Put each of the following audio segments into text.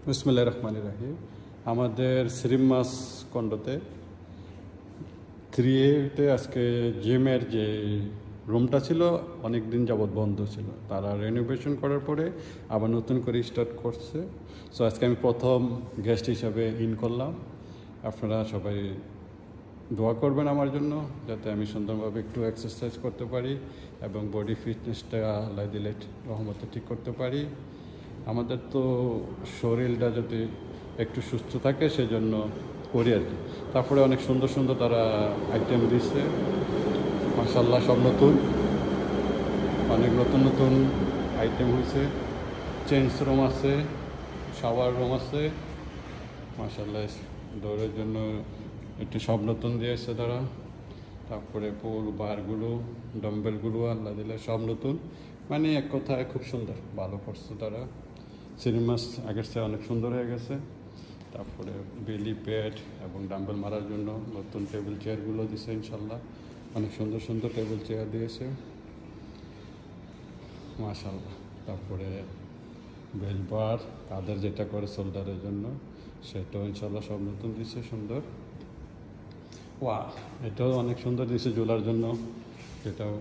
বিসমিল্লাহির রহমানির রহিম। আমাদের শ্রীমাস কন্ডোতে 3A-তে আজকে জিমের যে রুমটা ছিল অনেক দিন যাবৎ বন্ধ ছিল, তারা রেনোভেশন করার পরে আবার নতুন করে স্টার্ট করছে। সো আজকে আমি প্রথম গেস্ট হিসাবে ইন করলাম। আপনারা সবাই দোয়া করবেন আমার জন্য, যাতে আমি সুন্দরভাবে একটু এক্সারসাইজ করতে পারি এবং বডি ফিটনেসটা আল্লাহ দিলে রহমতে ঠিক করতে পারি। আমাদের তো শরীরটা যদি একটু সুস্থ থাকে সেজন্য করি আর কি। তারপরে অনেক সুন্দর সুন্দর তারা আইটেম দিচ্ছে, মাশাআল্লাহ সব নতুন, অনেক নতুন নতুন আইটেম হয়েছে। চেঞ্জ রুম আছে, শাওয়ার রুম আছে, মাশাআল্লাহ দৌড়ের জন্য একটু সব নতুন দিয়েছে তারা। তারপরে পুল বারগুলো, ডাম্বেলগুলো আল্লাহ দিলে সব নতুন, মানে এক কথায় খুব সুন্দর, ভালো করছে তারা। সিনেমাস আগের চেয়ে অনেক সুন্দর হয়ে গেছে। তারপরে বেলি প্যাড এবং ডাম্বেল মারার জন্য নতুন টেবিল চেয়ারগুলো দিয়েছে, ইনশাল্লাহ অনেক সুন্দর সুন্দর টেবিল চেয়ার দিয়েছে, মাশাআল্লাহ। তারপরে বেল্ট বার, কাদের যেটা করে শোল্ডারের জন্য, সেটাও ইনশাল্লাহ সব নতুন দিয়েছে, সুন্দর। ওয়া, এটাও অনেক সুন্দর দিয়েছে ঝোলার জন্য, যেটাও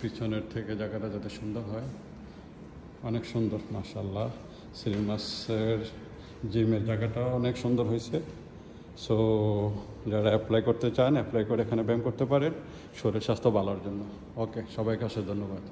পিছনের থেকে জায়গাটা যাতে সুন্দর হয়, অনেক সুন্দর মাশাআল্লাহ। শ্রীমাসের জিমের জায়গাটাও অনেক সুন্দর হয়েছে। সো যারা অ্যাপ্লাই করতে চান, অ্যাপ্লাই করে এখানে ব্যায়াম করতে পারেন শরীর স্বাস্থ্য ভালোর জন্য। ওকে, সবাইকে অশেষ ধন্যবাদ।